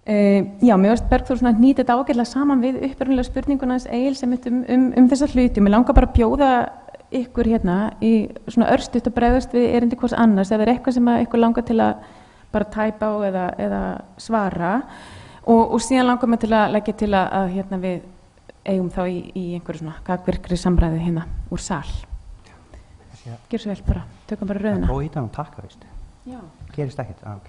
Já, mér varst Bergþór svona hnýta þetta ágætlega saman við upprunalega spurninguna hans Egils þessa hluti. Mér langar bara að bjóða ykkur hérna í svona örstutt að bregðast við erindi hvers annars ef eitthvað sem ykkur langar til að bara tæpa á eða svara og síðan langar mér til að leggja til að hérna við eigum þá í einhverju svona gagvirkri samræði hérna úr sal. Gjör svo vel bara, tökum bara röðina. Prófa ítan og takka, veist. Já. Gerist ekkert, ok.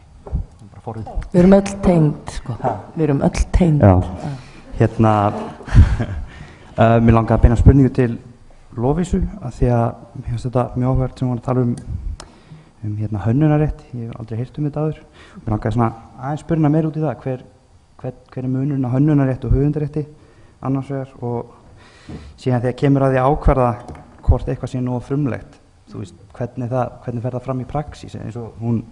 Bara forðið. Við erum öll tengd, sko. Við erum öll tengd. Já. Hérna, mér langaði að beina spurningu til Lovísu, af því að mér finnst þetta mjög áhugavert sem hún var að tala hérna hönnunarrétt. Ég hef aldrei heyrt þetta áður. Mér langaði svona aðeins spurna meira út í það, hver munurinn á hönnunarrétt og höfundarétti annars vegar og síðan þegar kemur að því að ákvarða hvort eitthvað sé nú frumlegt. Þú veist, hvernig fer það fram í praxís eins og hún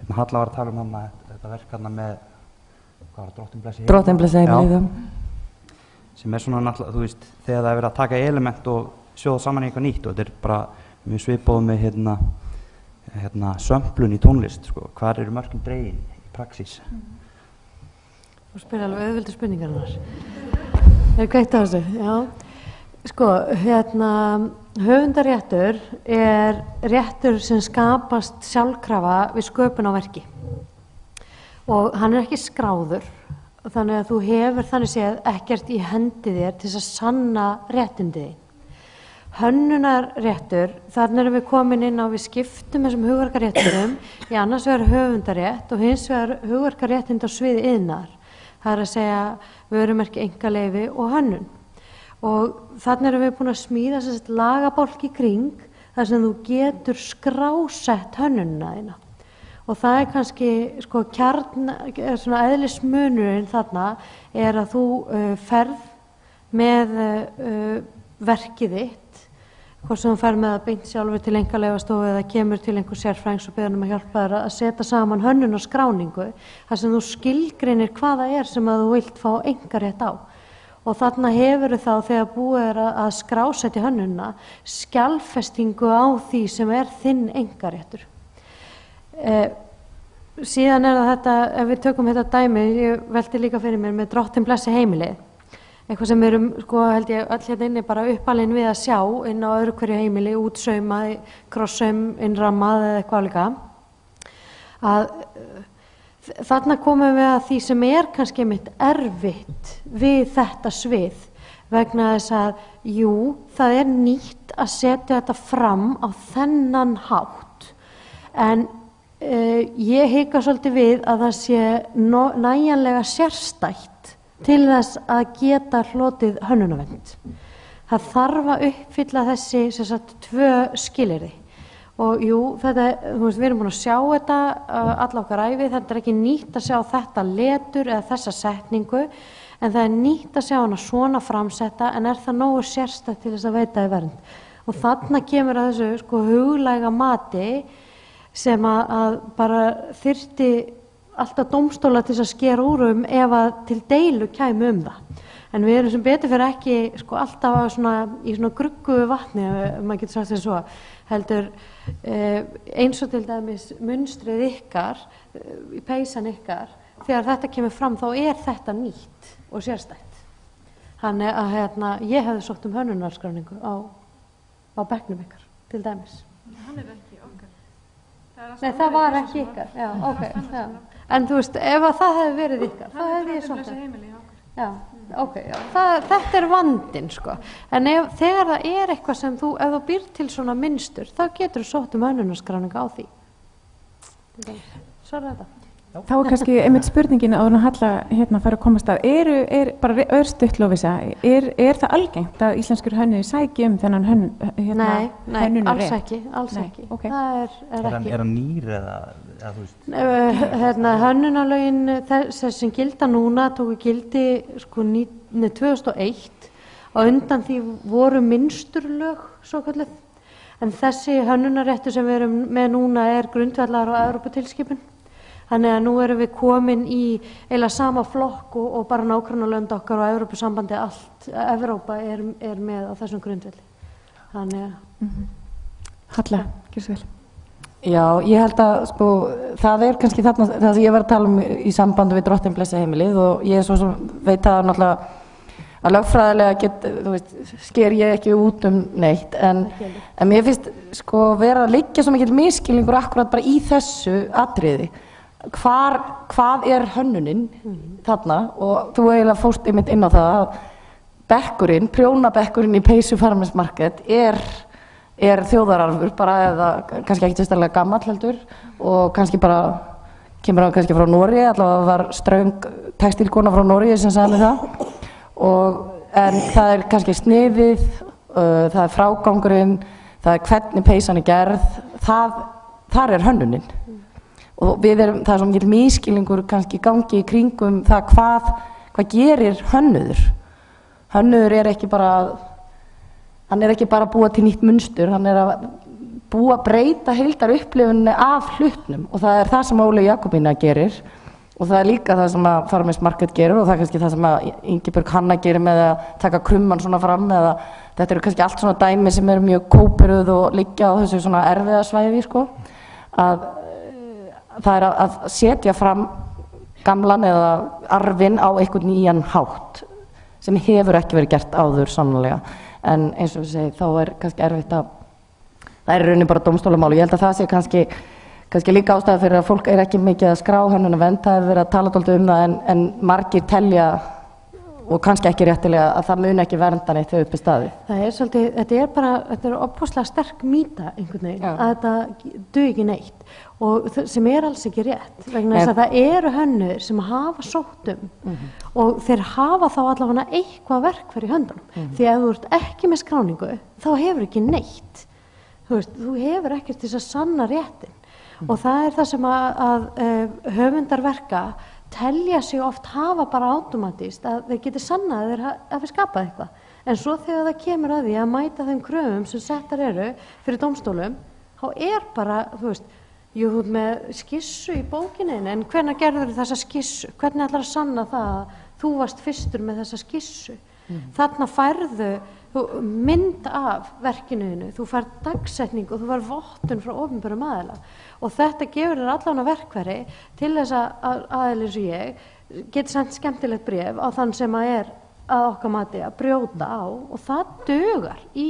Halla var að tala þetta verk hérna með hvað var það, Drottinn blessi heimilið sem svona náttúrulega, þú veist, þegar það verið að taka element og sjóða saman í eitthvað nýtt og þetta bara mjög svipað með hérna sömplun í tónlist, sko, hvar eru mörkin dregin í praxís? Þú spyrir alveg auðvöldu spurningarnar. Kveikt á þessu, já. Sko, höfundaréttur réttur sem skapast sjálfkrafa við sköpun á verki og hann ekki skráður þannig að þú hefur þannig séð ekkert í hendi þér til þess að sanna réttindi þín. Hönnunarréttur, þarna erum við komin inn á við skiptum þessum hugverkaréttindum í annars vegar höfundarétt og hins vegar hugverkaréttind á sviði iðnaðar. Það að segja vörumerki, einkaleyfi og hönnun. Og þarna erum við búin að smíða lagabálk í kring þar sem þú getur skrásett hönnunina þína. Og það kannski sko svona eðlismunurinn þarna að þú ferð með verkið þitt, hvort sem þú ferð með það beint sjálfur til einkaleyfastofu eða kemur til einhver sérfræðings og biður að hjálpa þér að setja saman hönnun og skráningu þar sem þú skilgreinir hvað það sem að þú vilt fá einkarétt á. Og þarna hefur þá þegar búið að skrásetja hönnunina skjalfestingu á því sem þinn einkaréttur. Síðan það þetta, ef við tökum þetta dæmi, ég velti líka fyrir mér með Drottinn blessi heimilið, eitthvað sem erum, sko, held ég öll hérna inni bara uppalin við að sjá inn á öðru hverju heimili, útsaumað, krossaum, innrammað eða eitthvað líka, að þarna komum við að því sem kannski mitt erfitt við þetta svið vegna þess að, jú, það nýtt að setja þetta fram á þennan hátt en ég hika svolítið við að það sé nægjanlega sérstætt til þess að geta hlotið hönnunarvernd. Það þarf að uppfylla þessi sem sagt 2 skilyrði. Og jú, við erum búin að sjá þetta alla okkar ævi, þetta ekki nýtt að sjá þetta letur eða þessa setningu, en það nýtt að sjá hana svona framsetta, en það nógu sérstætt til þess að veita vernd. Og þarna kemur að þessu sko huglæga mati sem að bara þyrfti alltaf dómstóla til að skera úr ef að til deilu kæmi það. En við erum sem betur fyrir ekki sko alltaf í svona gruggu vatni, ef maður getur sagt þess svo, heldur eins og til dæmis munstrið ykkar, í peysan ykkar, þegar þetta kemur fram þá þetta nýtt og sérstætt. Þannig að ég hefði sótt hönnunarskráningu á bekknum ykkar, til dæmis. Hann ekki okkar. Nei, það var ekki ykkar, já, ok. Já. En þú veist, ef það hefði verið ykkar, þá hefði ég sótt það. Já, ok, já. Þetta vandinn, sko. En þegar það eitthvað sem ef þú býr til svona mynstur, þá getur þú sótt hönnunarskráningu á því. Svo þetta. Þá kannski einmitt spurningin áður en Halla fara að komast að. Bara örstutt Lovísa, það algengt að íslenskur hönnuðir sæki þennan Nei, alls ekki. Okay. Það ekki. Hann nýr eða þú veist? Hönnunarlögin sem gilda núna tóku gildi sko 2001 og undan því voru mynsturlög svokölluð. En þessi hönnunarréttur sem við erum með núna grundvallar á Evróputilskipun. Þannig að nú erum við komin í eiginlega sama flokk og bara nágrannalönd okkar og Evrópusambandi allt. Evrópa með á þessum grundvelli. Þannig að... Halla, gjör svo vel. Já, ég held að sko, það kannski þarna það sem ég var að tala í sambandi við Drottin blessa heimilið og ég svo sem veit að náttúrulega að lögfræðilega þú veist, sker ég ekki út neitt en mér finnst sko vera að liggja svo mikill misskilningur akkurat bara í þessu atriði hvað hönnunin þarna og þú eiginlega fórst einmitt inn á það að bekkurinn, prjónabekkurinn í Peysu Farmers Market er þjóðararfur bara eða kannski ekki sérstaklega gamall heldur og kannski bara kemur hann kannski frá Noregi, allavega var ströng textílkona frá Noregi sem sagði það en það kannski sniðið, það frágangurinn, það hvernig peysan gerð, þar hönnunin og það svo mikil misskilningur kannski gangi í kringum það hvað gerir hönnuður. Hönnuður ekki bara hann ekki bara að búa til nýtt munstur, hann að breyta heildar upplifunni af hlutnum og það það sem Ólöf Jakobína gerir og það líka það sem að Farmers Market gerir og það kannski það sem að Ingibjörg Hanna gerir með að taka krumman svona fram eða þetta kannski allt svona dæmi sem mjög kóperuð og liggja á þessu svona erfiða svæði sko að það að setja fram gamlan eða arfinn á einhvern nýjan hátt sem hefur ekki verið gert áður sannlega en eins og við segjum þá kannski erfitt að það í rauninni bara dómstólamál og ég held að það sé kannski líka ástæða fyrir að fólk ekki mikið að skrá hönnunarvernd, það hefur verið að tala dálítið það en margir telja og kannski ekki réttilega að það muni ekki vernda neitt þegar upp í staði. Það svolítið, þetta opaslega sterk mýta einhvern veginn að þetta dugi ekki neitt og sem alls ekki rétt vegna þess að það hönnur sem hafa sóttum og þeir hafa þá allavega eitthvað verkfæri í höndunum því að þú ert ekki með skráningu þá hefur ekki neitt þú hefur ekkert til þess að sanna réttin og það það sem að höfundar verka telja sig oft hafa bara automatist að þeir geti sannað að þeir skapað eitthvað en svo þegar það kemur að því að mæta þeim kröfum sem settar fyrir dómstólum þá bara, þú ert með skissu í bókinni en hvenær gerður þessa skissu hvernig ætlar að sanna það að þú varst fyrstur með þessa skissu þarna færðu mynd af verkinu þú færð dagsetningu og þú færð vottun frá opinberum aðila og þetta gefur þér allan að verkfæri til þess að aðili eins og ég geti sendt skemmtilegt bréf á þann sem að okkar mati að brjóta á og það dugar í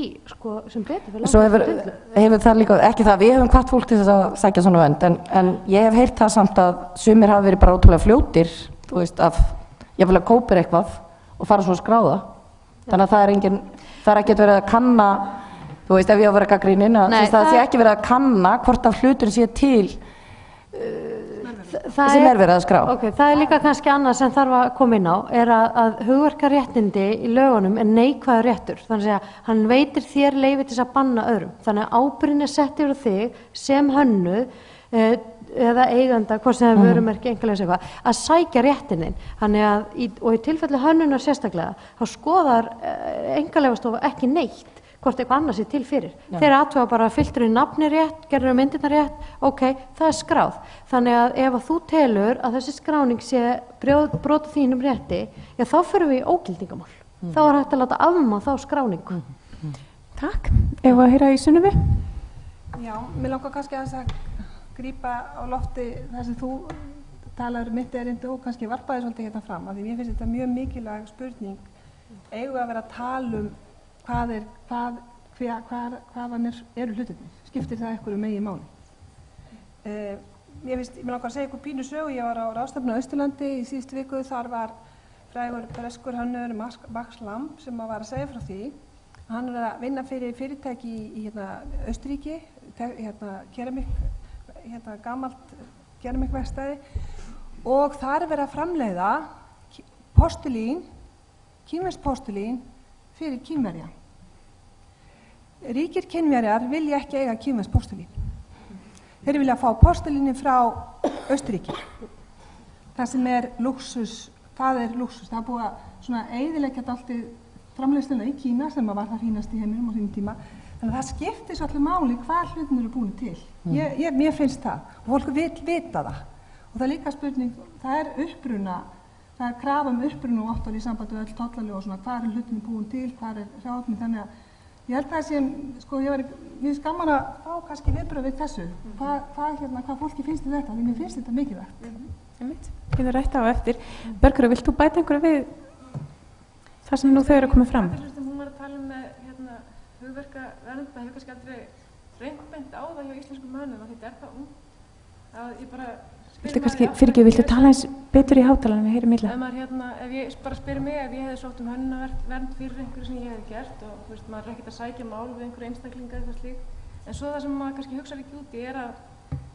sem betur fyrir Svo hefur það líka, ekki það við hefum hvatt fólk til þess að sækja svona vernd en ég hef heyrt það samt að sumir hafa verið bara ótrúlega fljótir þú veist ég vil að kópir eitthvað og fara svo að skráða þannig að það ekkert verið að kanna þú veist ef ég á að vera gagnrýnin það sé ekki verið að kanna hvort af hluturinn sé til sem verið að skrá það líka kannski annað sem þarf að koma inn á að hugverkaréttindi í lögunum neikvæður réttur þannig að hann veitir þér leyfi til að banna öðrum þannig að ábyrgðin settur á þig sem hönnuð eða eiganda, hvort sem það vörumerki einhverlega eitthvað, að sækja réttinn þannig að og í tilfelli hönnunar sérstaklega þá skoðar einkaleyfastofa ekki neitt hvort eitthvað annars til fyrir þeir athuga bara að filterinn nafni rétt gerður myndirnar rétt, það skráð þannig að ef að þú telur að þessi skráning sé brota þínum rétti, þá förum við í ógildingamál þá hægt að láta afmá þá skráningu Takk, ef að heyra í Sunnuvi Já, mér langar kannski að grípa á lofti þar sem þú talar mitt erindi og kannski varpaði svolítið hérna fram af því mér finnst þetta mjög mikilvæg spurning eigum við að vera að tala hvaðan eru hlutirnir skiptir það einhverju megi máli mér langar að segja ykkur pínu sögu ég var á ráðstefnu á Austurlandi í síðustu viku þar var frægur breskur hönnuður Max Lamb sem var að segja frá því að hann að vinna fyrir fyrirtæki í Austurríki gamalt keramikverkstæði og þar verið að framleiða postulín, kínverskt postulín fyrir Kínverja. Ríkir Kínverjar vilja ekki eiga kínverskt postulín. Þeir vilja fá postulínin frá Austurríki. Það sem lúxus, það lúxus. Það búið að eyðileggja alltaf framleiðsluna í Kína sem var það fínast í heiminum á sínum tíma. Þannig að það skiptir svo allir máli hvað hlutin eru búin til. Mér finnst það og fólk vil vita það. Og það líka spurning, það uppruna, það krafa uppruna og áttal í sambandi við öll tollalög og svona hvað hlutin búin til, hvað hráefni þannig að Ég held það sem, sko, ég var mjög gaman að fá kannski viðbrögð við þessu. Hvað fólki finnst þetta? Því mér finnst þetta mikilvægt. Getur rætt á eftir. Bergþóra, vilt þú bæta einhverju við það sem nú þau eru að koma fram? Hún var að tala með hugverkavernd, það hefur kannski aldrei reynt á það hjá íslenskum mönnum að þetta það að ég bara Viltu kannski, viltu tala eins betur í hátalanum, við heyrum illa? Ef ég bara spyr mig, ef ég hefði sótt hönnunarvernd fyrir einhverju sem ég hefði gert og þú veist, maður er ekkert að sækja mál við einhverju einstaklinga eitthvað slíkt, en svo það sem maður kannski hugsar ekki út í er að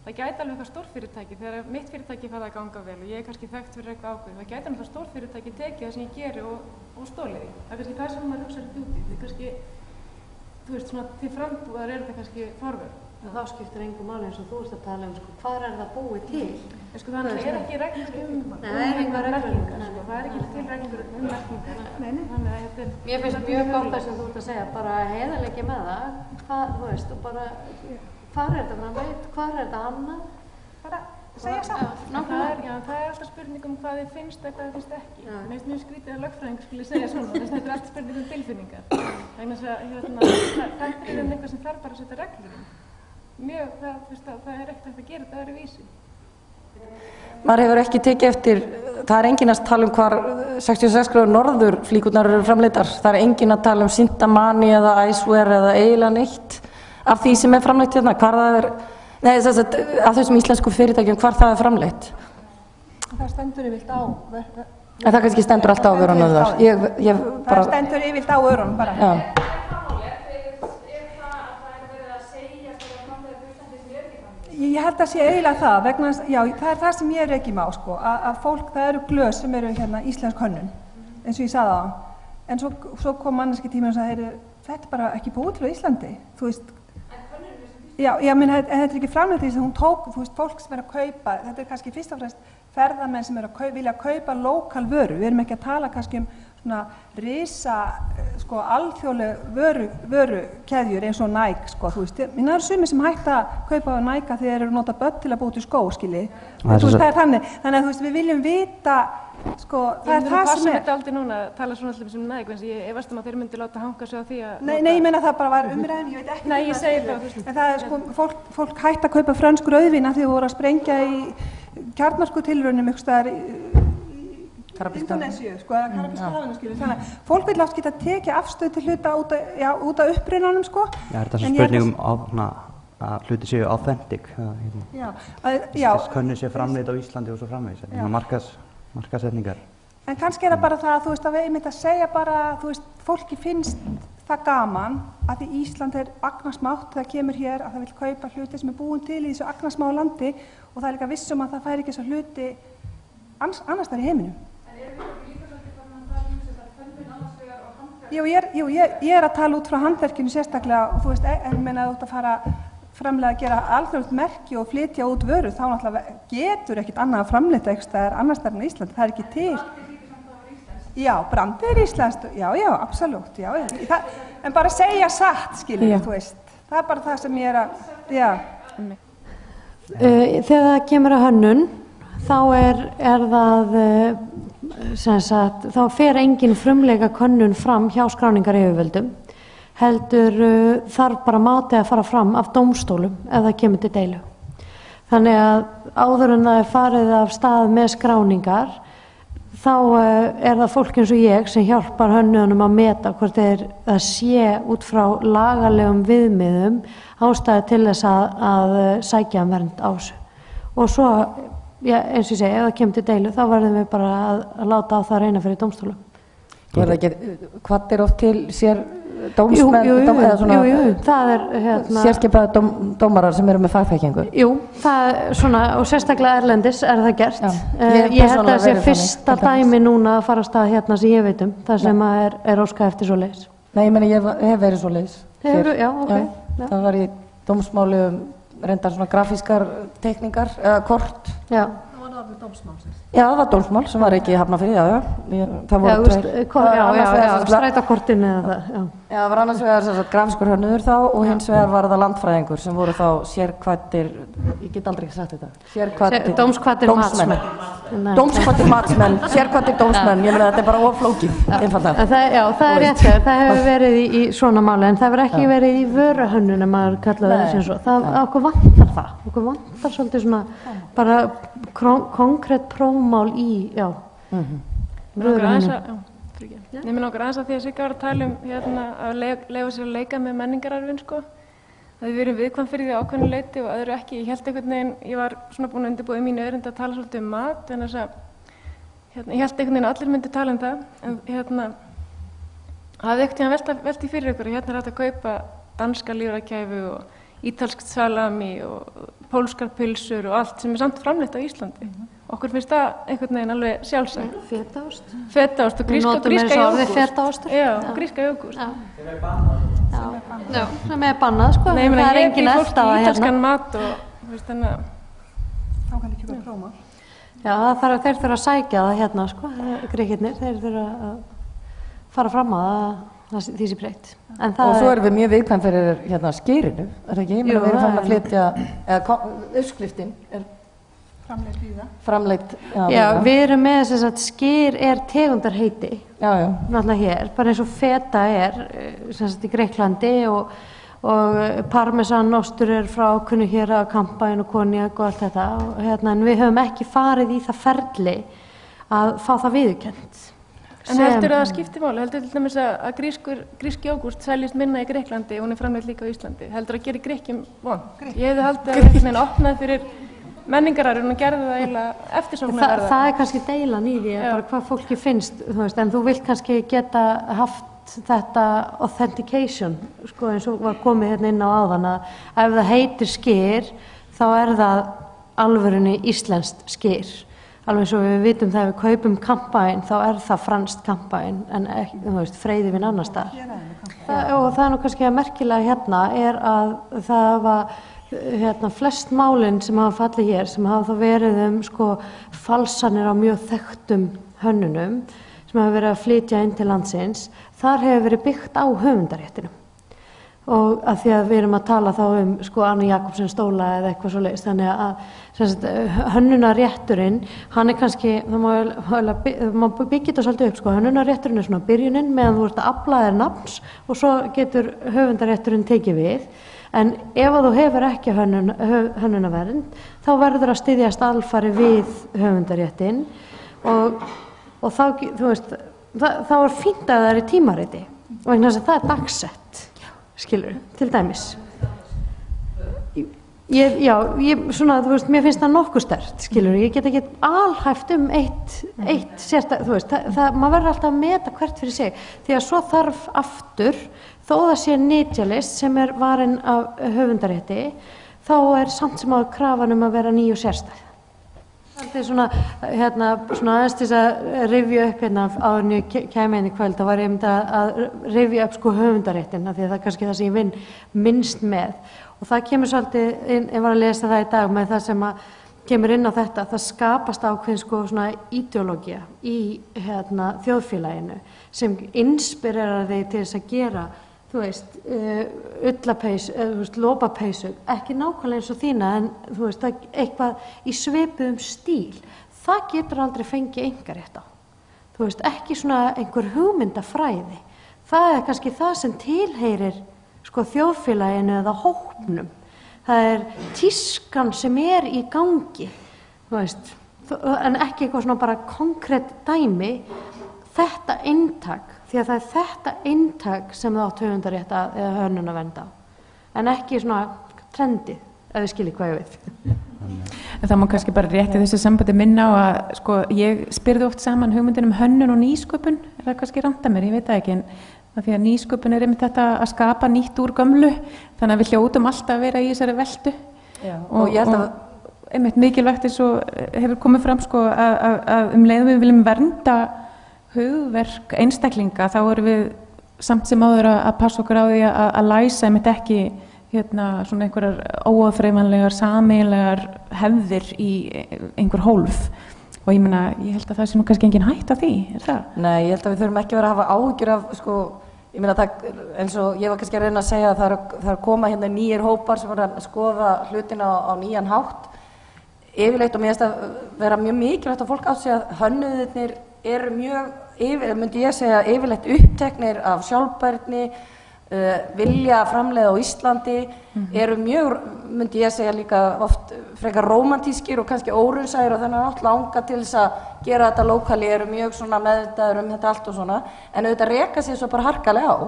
það gæti alveg eitthvað stórfyrirtæki, þegar mitt fyrirtæki farið að ganga vel og ég er kannski þekkt fyrir eitthvað ákveð, það gæti alveg stórfyrirtæki tekið það sem ég geri og stólið því. Það er kannski það sem maður hugsar ekki út í, það er kannski, þú veist, svona til frambúðar er þetta kannski forvörn. Þá skiptir engu máli eins og þú ert að tala sko, hvað það búið til? Þannig er ekki reglur það er einhver merkingar, það er ekki til reglur merkingar. Mér finnst mjög gott það sem þú ert að segja, bara heiðarleiki með það, hvað, þú veist, og bara, hvað þetta framveit, hvað þetta annað? Bara segja samt. Það er alltaf spurning hvað þið finnst eða hvað þið finnst ekki. Mér finnst mjög skrítið að lögfræðingur skuli segja svona, þess að þetta er alltaf spurning tilfinningar. Þannig að þetta er eitthvað sem þarf bara að setja reglur það er ekkert að gera þetta öðruvísi. Maður hefur ekki tekið eftir, það er enginn að tala hvar 66 gráður norður flíkurnar eru framleiddar, það er enginn að tala Sintamani eða Iceware eða eiginlega neitt af því sem er framleitt hérna, hvar það er, af þessum íslensku fyrirtækjum, hvar það er framleitt. Það stendur yfirleitt á. En það kannski stendur alltaf á vörunum þar. Það stendur yfirleitt á vörunum bara. Já. Ég held að sé eiginlega það, vegna það er það sem ég reykjum á, sko, að fólk, það eru glös sem eru hérna íslensk hönnun, eins og ég sagði á hann, en svo kom manneski tíma og sagði, þetta er bara ekki búið til á Íslandi, þú veist. En þetta er ekki framleitt því sem hún tók, þú veist, fólk sem er að kaupa, þetta er kannski fyrst og fremst ferðamenn sem vilja kaupa lokal vöru, við erum ekki að tala kannski svona risa, sko, alþjóðleg vörukeðjur eins og Nike, sko, þú veist, það eru sumir sem hætta að kaupa á Nike þegar þeir eru nota börn til að búa til skó, skilji, þú veist, það er þannig að þú veist, við viljum vita, sko, það er það sem er. Þetta aldrei núna að tala svona alltaf sem Nike, en ég efast að þeir myndi láta hanga sig á því að... Nei, ég meina það bara var umræðin, ég veit ekki... Nei, ég segi það, en það er, sko, fólk hætta að kaupa frönsk rauðvín af því þau voru að sprengja í kjarnorkutilraunum einhvers staðar Indónesíu, sko, eða Karabíska hafinu, skilur, þannig að fólk vil oft geta tekið afstöð til hluta út af upprunanum, sko. Já, þetta er spurning að hluti séu authentic, könnu sé framleitt á Íslandi og svo framvegis, markaðssetningar. En kannski er það bara það, þú veist, að við einmitt að segja bara, þú veist, fólki finnst það gaman að því Ísland er agnarsmátt, það kemur hér að það vil kaupa hluti sem er búin til í þessu agnarsmáu landi og það er líka vissum að það fær ekki þessa hluti annars þar í heiminum. Ég er að tala út frá handverkinu sérstaklega og þú veist, ég meina að þú ert að fara framlega að gera alþjóðlegt merki og flytja út vöru, þá náttúrulega getur ekkert annað að framleita eitthvað annars þar en í Íslandi, það er ekki til. Já, brandið er íslenskt, já, absolutt, já. En bara segja satt, skilur, þú veist, það er bara það sem ég er að, já. Þegar það kemur að hönnun, þá er það, þá fer engin frumlega könnun fram hjá skráningaryfirvöldum, heldur þarf bara matið að fara fram af dómstólum ef það kemur til deilu. Þannig að áður en það er farið af stað með skráningar, þá er það fólk eins og ég sem hjálpar hönnunum að meta hvort það sé út frá lagalegum viðmiðum ástæðu til þess að sækja vernd á þessu. Og svo, eins og ég segi, ef það kemur til deilu, þá verðum við bara að láta á það reyna fyrir dómstólum. Er það ekki, hvað er oft til sér dómsmenn, eða svona það er sérskipaða dómarar sem eru með fagþekkingu? Jú, það er svona, og sérstaklega erlendis er það gert. Ég held að það sé fyrsta dæmi núna að fara af stað hérna sem ég veit það sem er óskað eftir svoleiðis. Nei, ég meni, ég hef verið svoleiðis. Já, ok. Það var í dómsmáli reyndar svona grafískar teikningar, eða kort. Já. Það var alveg dómsmálsins. Já, það var dómsmál sem var ekki í Hafnarfirði, það voru strætókortin eða það, já. Já, það var annars vegar grafískur hönnuður þá og hins vegar var það landfræðingur sem voru þá sérkvæddir, ég get aldrei ekki sagt þetta, sérkvæddir dómskvæddir matsmenn. Dómskvæddir matsmenn, sérkvæddir dómsmenn, ég meina þetta bara oflókið, einfallega. Já, það er rétt, það hefur verið í svona máli en það hefur ekki verið í vöruhönnun en maður kallaði það sem svo. Okkur vantar það, okkur vantar svolítið svona bara konkrétt prófmál í, já. Ég minn okkur aðeins að því að Sigga var að tala að leyfa sér að leika með menningararfinn sko. Það við erum viðkvæm fyrir því ákveðnu leyti og öðru ekki. Ég held einhvern veginn, ég var svona búin að undirbúa í mínu erindi að tala svolítið mat en þess að ég held einhvern veginn að allir myndi tala það en hafði einhvern veginn velt í fyrir ykkur hérna hægt að kaupa danska lífrakæfu og ítalskt salami og pólskar pylsur og allt sem samt framleitt á Íslandi. Okkur finnst það einhvern veginn alveg sjálfsagt. Fetaost og gríska jógúrt. Já, gríska jógúrt. Sem bannað, sko. Nei, það er engin eftir að ítalskan mat og þannig að þá kann ekki vera prófmál. Já, þeir þurfa að sækja það sko, Grikkirnir, þeir þurfa að fara fram á því sé breytt. Og svo erum við mjög viðkvæm fyrir skyrinu, er það ekki? Við erum fann að flytja, eða uppskriftin er framleitt. Já, við erum með þess að skyr er tegundarheiti, náttúrulega hér, bara eins og feta er í Greiklandi og parmesanostur er frá kunnu hér að kampavín og konjak og allt þetta en við höfum ekki farið í það ferli að fá það viðurkennt. En heldur það skipti máli? Heldur til dæmis að grísk jógúrt seljist minna í Greiklandi og hún er framleidd líka á Íslandi? Heldur að gera Grikkjum vont? Ég hefði haldið að einhvern opnað fyrir menningararfinn og gerði það eiginlega eftirsóknarverða. Það er kannski deilan í því bara hvað fólki finnst, en þú vilt kannski geta haft þetta authentication, sko, eins og var komið hérna inn á áðan að ef það heitir skyr þá er það alvörunni íslenskt skyr. Alveg eins og við vitum þegar við kaupum kampavín þá er það franskt kampavín en ekki, freyðivin annars staðar. Og það er nú kannski að merkilega hérna er að það var flest málin sem hafa fallið hér sem hafa þá verið sko falsanir á mjög þekktum hönnunum sem hafa verið að flytja inn til landsins, þar hefur verið byggt á höfundaréttinum. Og að því að við erum að tala þá sko Anna Jakobsen stóla eða eitthvað svoleiðis, þannig að hönnunarrétturinn, hann er kannski, það má byggja þetta svolítið upp, sko, hönnunarrétturinn er svona byrjunin meðan þú ert að afla þér nafns og svo getur höfundarétturinn tekið við. En ef þú hefur ekki hönnunarvernd, þá verður að styðjast alfari við höfundaréttinn og þá, þá er fínt að það er í tímariti og vegna þess að það er dagsett, skilur, til dæmis. Mér finnst það nokkuð sterkt, skilur, ég get ekki alhæft eitt sérstaklega, maður verður alltaf að meta hvert fyrir sig, því að svo þarf aftur, þó það sé nytjalist sem er varin af höfundarétti, þá er samt sem áður krafan að vera ný og sérstæð. Það er svona aðeins til að rifja upp áður en ég kæmi inn í kvöld, þá var ég að rifja upp sko höfundaréttin, af því að það er kannski það sem ég vinn minnst með. Og það kemur svolítið inn, ég var að lesa það í dag með það sem að kemur inn á þetta, það skapast ákveðin sko svona ideológía í þjóðfélaginu sem inspirerar þig til þess að gera ullapeysu, lopapeysu, ekki nákvæmlega eins og þína en eitthvað í svipuðum stíl, það getur aldrei fengið einkarétt á. Ekki svona einhver hugmyndafræði, það er kannski það sem tilheyrir sko þjóðfélaginu eða hópnum. Það er tískan sem er í gangi, en ekki eitthvað svona bara konkrétt dæmi, þetta inntak, því að það er þetta inntak sem það átt höfundarétta eða hönnunarvernd á, en ekki svona trendið, ef þið skiljið hvað ég veit. En það má kannski bara rétt í þessu sambandi minna á að sko, ég spyrði oft saman hugmyndin hönnun og nýsköpun, er það kannski rangt að mér, ég veit það ekki, en því að nýsköpun er einmitt þetta að skapa nýtt úr gömlu, þannig að við hljótum alltaf að vera í þessari veltu. Já, og ég held að einmitt mikilvægt eins og hefur komið fram sko að leiðum við viljum vernda hugverk einstaklinga, þá erum við samt sem áður að passa okkur á því að læsa einmitt ekki svona einhverjar óáþreifanlegar, sameiginlegar hefðir í einhver hólf. og ég meina, ég held að það sé nú kannski engin hætt á því, það? Nei, ég held að við þurfum ekki verið að hafa áhyggjur af, sko, ég meina það, eins og ég var kannski að reyna að segja að það er að koma hérna nýjir hópar sem voru að skoða hlutina á nýjan hátt. Yfirleitt, og mér finnst að vera mjög mikilvægt að fólk átti að hönnuðirnir eru mjög, myndi ég segja, yfirleitt uppteknir af sjálfbærni, vilja framleiða á Íslandi, eru mjög, myndi ég segja líka oft frekar rómantískir og kannski óraunsæir og þannig að langa til þess að gera þetta lókali, eru mjög svona meðvitaðir þetta allt og svona, en auðvitað reka sig svo bara harkalega á.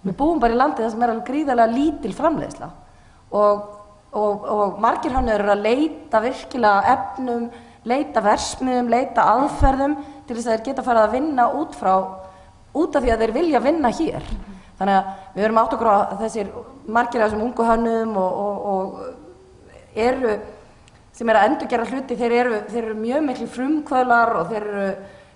Við búum bara í landi þar sem alveg gríðarlega lítil framleiðsla og margir hönnuðir eru að leita virkilega efnum, leita versmiðum, leita aðferðum til þess að þeir geta farið að vinna út af því að þeir vilja vinna hér. Þannig að við erum átt okkur á þessir margir af þessum ungu hönnuðum og eru, sem að endurgera hluti, þeir eru mjög miklu frumkvöðlar og þeir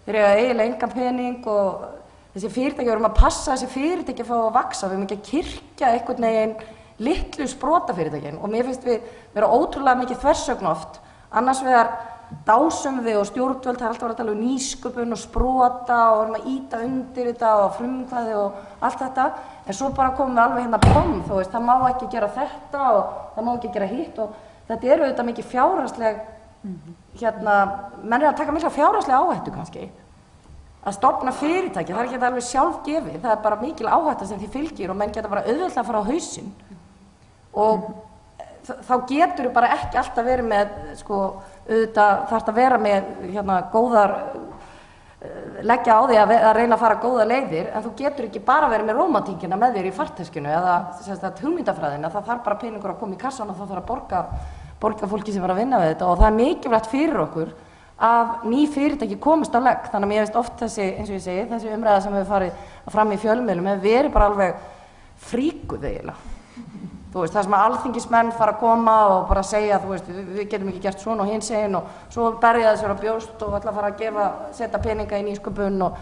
eru eiginlega engan pening og þessi fyrirtæki, við erum að passa þessi fyrirtæki að fá að vaxa, við erum ekki að kyrkja einhvern veginn litlu sprotafyrirtækin og mér finnst við vera ótrúlega mikið þversögn oft, annars vegar dásum við og stjórnvöld, það er alltaf verið að tala um nýsköpun og sprota og erum að ýta undir þetta og frumkvæði og allt þetta, en svo bara komum við alveg hérna bom, þú veist, það má ekki gera þetta og það má ekki gera hitt og þetta eru auðvitað mikið fjárhagsleg, menn eru að taka mikla fjárhagslega áhættu kannski, að stofna fyrirtæki, það er ekki alveg sjálfgefið, það er bara mikil áhætta sem því fylgir og menn geta bara auðveldlega að fara á hausinn og þá getur þú bara ekki alltaf verið með, sko, auðvitað þarfst að vera með góðar, leggja á því að reyna að fara góða leiðir, en þú getur ekki bara verið með rómantíkina með þér í farteskinu eða hugmyndafræðina, það þarf bara peningur að koma í kassan og það þarf að borga fólki sem var að vinna við þetta og það er mikilvægt fyrir okkur að ný fyrirtæki komist á legg, þannig að mér veist oft þessi, eins og ég segi, þessi umræða sem hefur farið fram í fjölmiðlum hefur verið bara alveg fríkuð eiginlega. Þú veist, það sem að alþingismenn fara að koma og bara segja, þú veist, við getum ekki gert svona og hins einn og svo berja þessir á brjóst og ætla að fara að setja peninga í nýsköpun og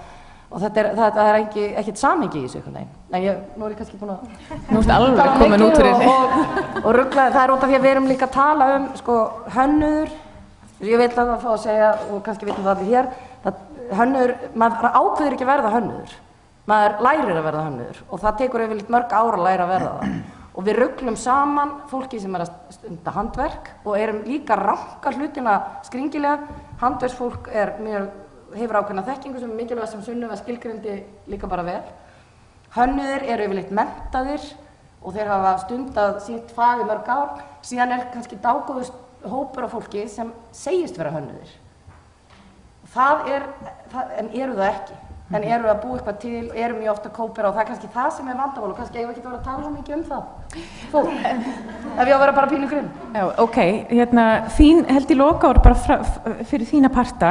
þetta er ekkert samhengi í þessu einhvern veginn. Nei, nú er ég kannski búin að Nú ertu alveg komin út fyrir og rugglaði, það er út af því að við erum líka að tala um, sko, hönnuður, ég vil að fá að segja og kannski vitum það allir hér, að hönnuður, maður ákveður ekki að verða hönnuður, maður lærir að verða hönnuður og það tekur yfirleitt mörg ár að læra að verða það. Og við rugglum saman fólki sem að stunda handverk og erum líka ranka hlutina skringilega. Handverksfólk hefur ákveðna þekkingu sem er mikilvæg sem Sunneva skilgreindi líka bara vel. Hönnuðir eru yfirleitt menntaðir og þeir hafa stundað sínt fag í mörg ár. Síðan er kannski dágóður hópur af fólki sem segist vera hönnuðir. En eru það ekki. En eru að búa eitthvað til, eru mjög ofta kópera og það er kannski það sem er vandamál og kannski eigum við ekki að vera að tala svo mikið um það. Ef ég á að vera bara pínu grunn. Já, ok, þín held í lokaár bara fyrir þína parta.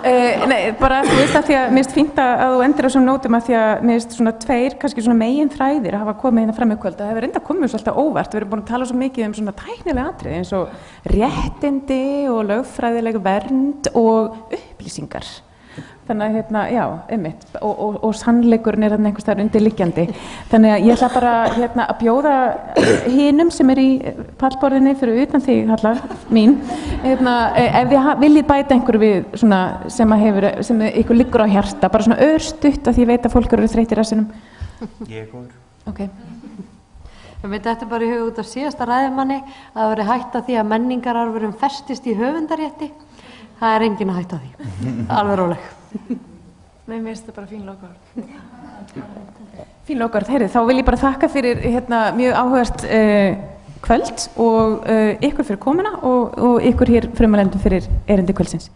Nei, bara þú veist að því að mér finnst fínt að þú endir á þessum nótum að því að mér finnst svona tveir, kannski svona megin þræðir að hafa komið hérna fram í kvöld. Það hefur enda komið svo alltaf óvart. Við erum búin að tala svo mikið um svona tæknilega atriði eins og réttindi og lögfræðileg vernd og upplýsingar. Þannig að já, einmitt, og sannleikurinn er einhvers staðar undirliggjandi. Þannig að ég ætla bara að bjóða hinum sem er í pallborðinni fyrir utan þig, Halla mín, ef þið viljið bæta einhverju við svona sem ykkur liggur á hjarta, bara svona örstutt að því ég veit að fólk eru þreytt í rassinum. Ég er góður. Ok. Þetta er bara í hug út af síðasta ræðumanni að það veri hætta því að menningararfurinn festist í höfundarétti. Það er engin að hætta því, alveg róleg. Nei, mér finnst þetta bara fín lokaorð. Fín lokaorð, heyrðu, þá vil ég bara þakka fyrir mjög áhugavert kvöld og ykkur fyrir komuna og ykkur hér frumalendum fyrir erindi kvöldsins.